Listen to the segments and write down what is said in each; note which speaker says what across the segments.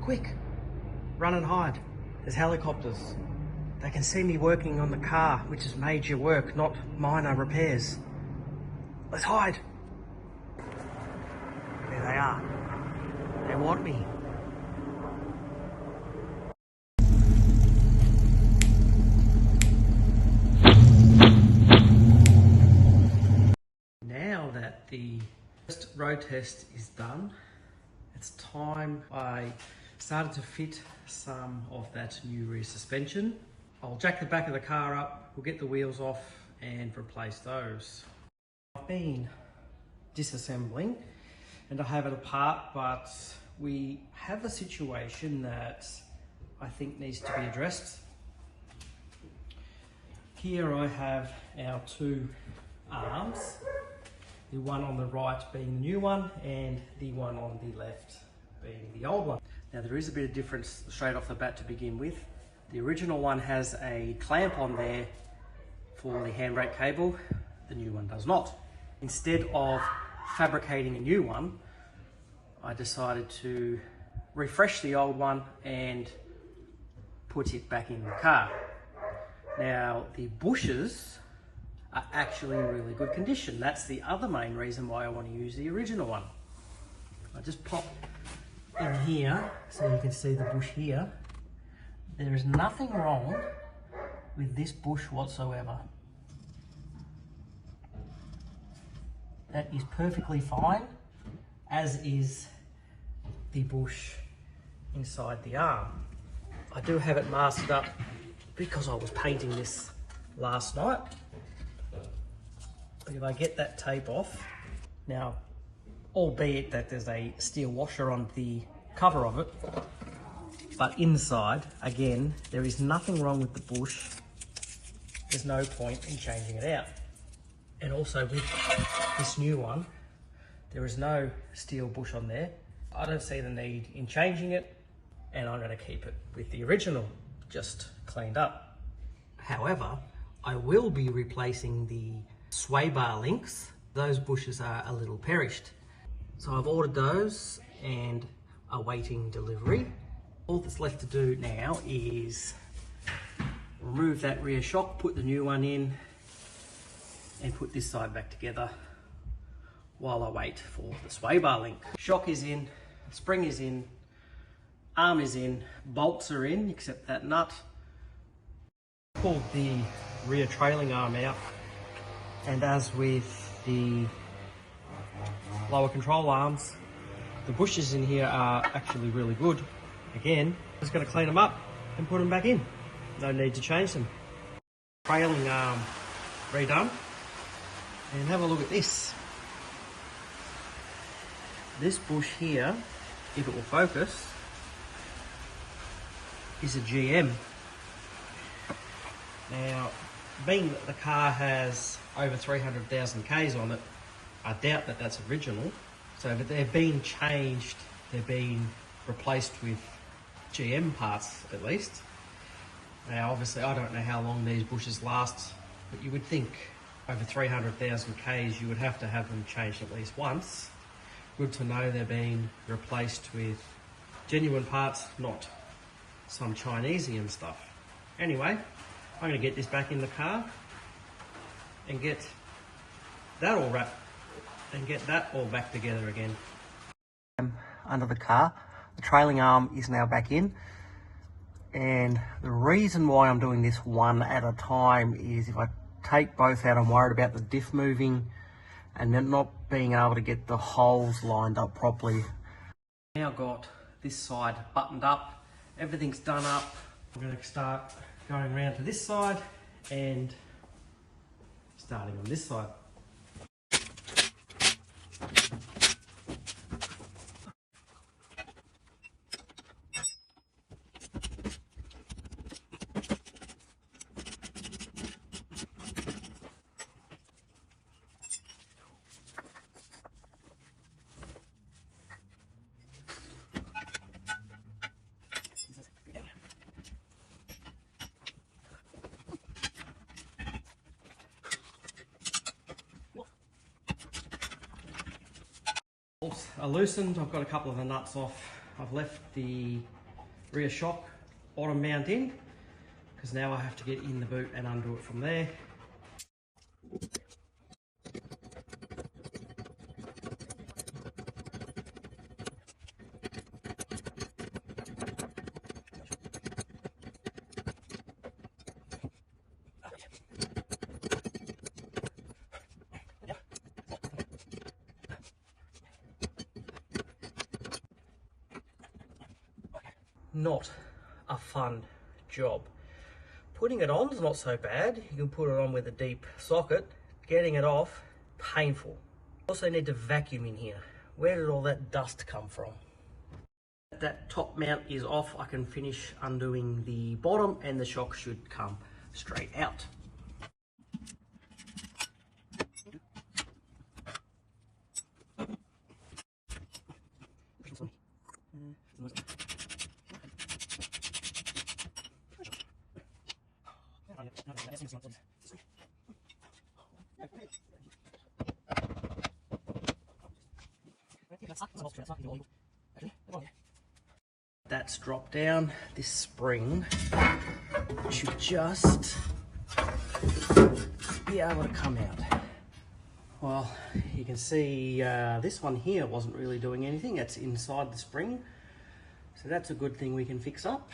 Speaker 1: Quick, run and hide. There's helicopters. They can see me working on the car, which is major work, not minor repairs. Let's hide. There they are. They want me. Now that the first road test is done, it's time I started to fit some of that new rear suspension. I'll jack the back of the car up, we'll get the wheels off and replace those. I've been disassembling and I have it apart, but we have a situation that I think needs to be addressed. Here I have our two arms, the one on the right being the new one and the one on the left being the old one. Now there is a bit of difference straight off the bat to begin with. The original one has a clamp on there for the handbrake cable, the new one does not. Instead of fabricating a new one, I decided to refresh the old one and put it back in the car. Now the bushes are actually in really good condition. That's the other main reason why I want to use the original one. I just pop in here so you can see the bush here. There is nothing wrong with this bush whatsoever. That is perfectly fine, as is the bush inside the arm. I do have it masked up because I was painting this last night. But if I get that tape off, now, albeit that there's a steel washer on the cover of it, but inside, again, there is nothing wrong with the bush. There's no point in changing it out. And also with this new one, there is no steel bush on there. I don't see the need in changing it, and I'm going to keep it with the original, just cleaned up. However, I will be replacing the sway bar links. Those bushes are a little perished. So I've ordered those and awaiting delivery. All that's left to do now is remove that rear shock, put the new one in, and put this side back together while I wait for the sway bar link. Shock is in, spring is in, arm is in, bolts are in, except that nut. Pulled the rear trailing arm out, and as with the lower control arms, the bushes in here are actually really good. Again, just going to clean them up and put them back in. No need to change them. Trailing arm redone. And have a look at this. This bush here, if it will focus, is a GM. Now, being that the car has over 300,000 Ks on it, I doubt that that's original. So, but they're being changed, they're being replaced with GM parts at least. Now, obviously, I don't know how long these bushes last, but you would think over 300,000 Ks, you would have to have them changed at least once. Good to know they're being replaced with genuine parts, not some Chinesian stuff. Anyway, I'm going to get this back in the car and get that all wrapped and get that all back together again. Under the car, the trailing arm is now back in, and the reason why I'm doing this one at a time is if I take both out, I'm worried about the diff moving and then not being able to get the holes lined up properly. Now got this side buttoned up, everything's done up. I'm going to start going around to this side and starting on this side. Are loosened. I've got a couple of the nuts off I've left the rear shock bottom mount in, because now I have to get in the boot and undo it from there. Not a fun job. Putting it on is not so bad. You can put it on with a deep socket. Getting it off, painful. Also need to vacuum in here. Where did all that dust come from? That top mount is off. I can finish undoing the bottom and the shock should come straight out. That's dropped down. This spring should just be able to come out. Well, you can see this one here wasn't really doing anything. It's inside the spring, so that's a good thing we can fix up.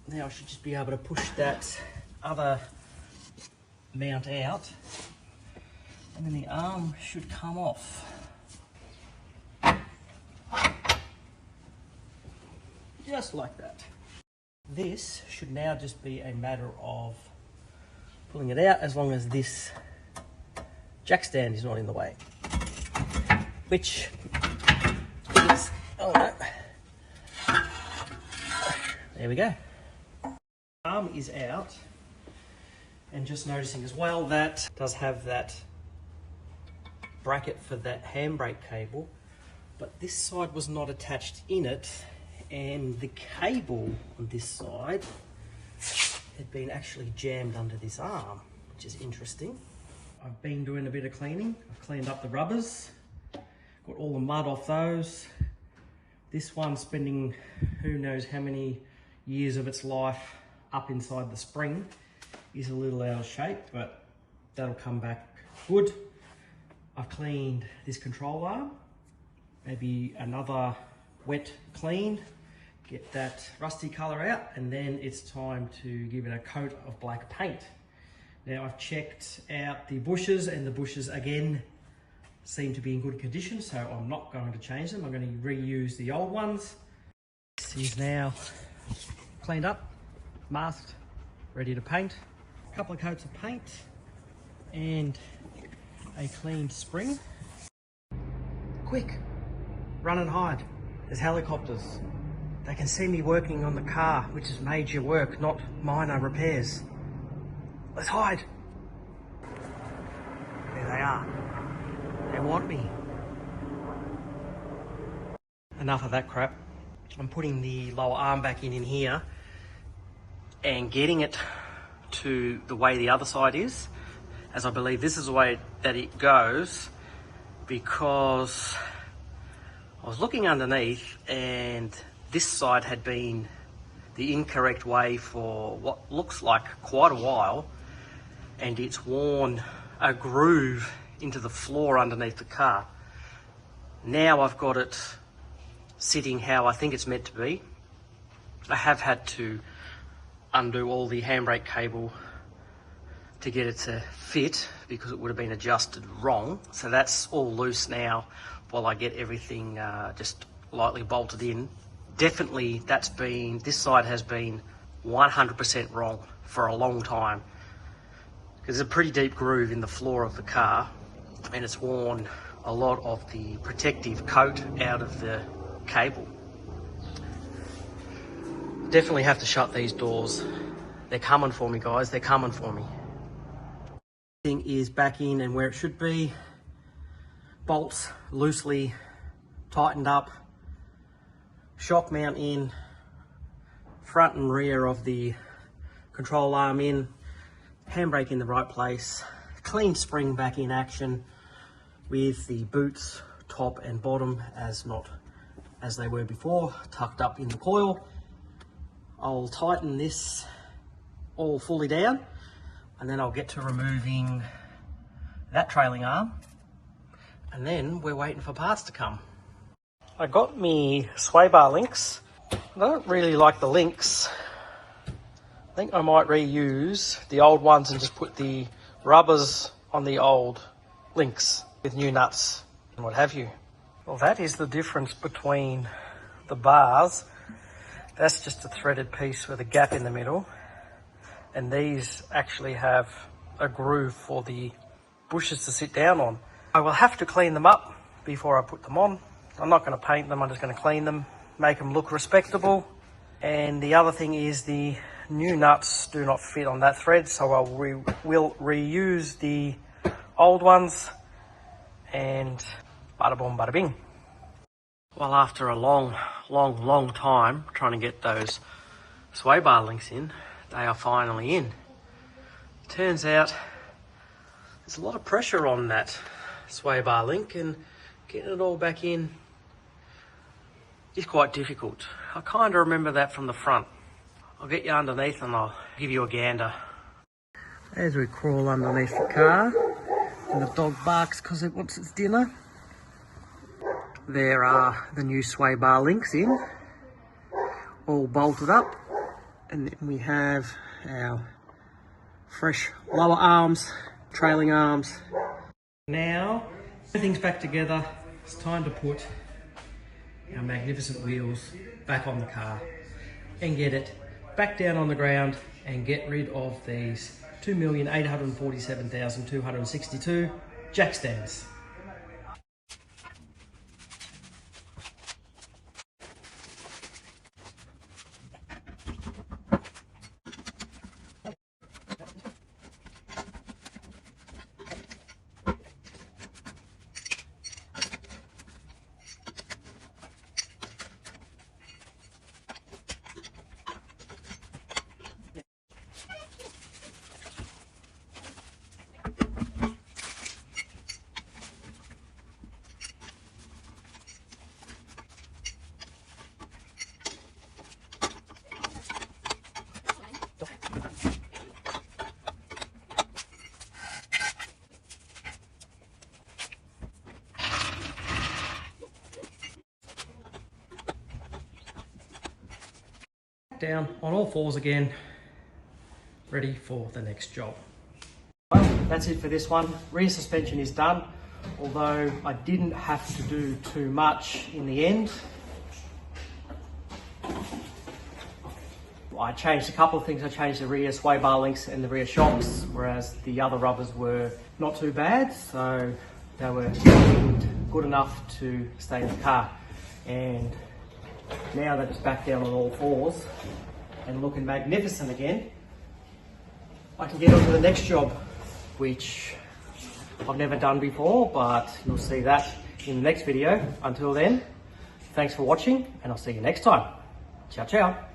Speaker 1: Now I should just be able to push that other mount out, and then the arm should come off. Just like that. This should now just be a matter of pulling it out, as long as this jack stand is not in the way. Which is, oh no. There we go. Arm is out, and just noticing as well that does have that bracket for that handbrake cable, but this side was not attached in it, and the cable on this side had been actually jammed under this arm, which is interesting. I've been doing a bit of cleaning. I've cleaned up the rubbers, got all the mud off those. This one spending who knows how many years of its life up inside the spring is a little out of shape, but that'll come back good. I've cleaned this control arm, maybe another wet clean, get that rusty colour out, and then it's time to give it a coat of black paint. Now I've checked out the bushes, and the bushes again seem to be in good condition, so I'm not going to change them. I'm going to reuse the old ones. This is now cleaned up, masked, ready to paint. A couple of coats of paint and a cleaned spring. Quick, run and hide. There's helicopters. They can see me working on the car, which is major work, not minor repairs. Let's hide. There they are. They want me. Enough of that crap. I'm putting the lower arm back in here and getting it to the way the other side is, as I believe this is the way that it goes, because I was looking underneath and this side had been the incorrect way for what looks like quite a while, and it's worn a groove into the floor underneath the car. Now I've got it sitting how I think it's meant to be. I have had to undo all the handbrake cable to get it to fit, because it would have been adjusted wrong. So that's all loose now while I get everything just lightly bolted in. Definitely this side has been 100% wrong for a long time. There's a pretty deep groove in the floor of the car, and it's worn a lot of the protective coat out of the cable. Definitely have to shut these doors. They're coming for me, guys. They're coming for me. Thing is back in and where it should be. Bolts loosely tightened up. Shock mount in. Front and rear of the control arm in. Handbrake in the right place. Clean spring back in action with the boots top and bottom as they were before, tucked up in the coil. I'll tighten this all fully down, and then I'll get to removing that trailing arm, and then we're waiting for parts to come. I got me sway bar links. I don't really like the links. I think I might reuse the old ones and just put the rubbers on the old links with new nuts and what have you. Well, that is the difference between the bars. That's just a threaded piece with a gap in the middle, and these actually have a groove for the bushes to sit down on. I will have to clean them up before I put them on. I'm not going to paint them, I'm just going to clean them, make them look respectable. And the other thing is the new nuts do not fit on that thread, so I will reuse the old ones, and bada boom, bada bing. Well, after a long time trying to get those sway bar links in, they are finally in. Turns out there's a lot of pressure on that sway bar link, and getting it all back in is quite difficult. I kind of remember that from the front. I'll get you underneath and I'll give you a gander. As we crawl underneath the car, and the dog barks because it wants its dinner. There are the new sway bar links in, all bolted up, and then we have our fresh lower arms, trailing arms. Now everything's back together. It's time to put our magnificent wheels back on the car and get it back down on the ground and get rid of these 2,847,262 jack stands. Down on all fours again, ready for the next job. Well, that's it for this one. Rear suspension is done, although I didn't have to do too much in the end. I changed a couple of things. I changed the rear sway bar links and the rear shocks, whereas the other rubbers were not too bad, so they were good enough to stay in the car. And now that it's back down on all fours and looking magnificent again, I can get on to the next job, which I've never done before, but you'll see that in the next video. Until then, thanks for watching, and I'll see you next time. Ciao, ciao.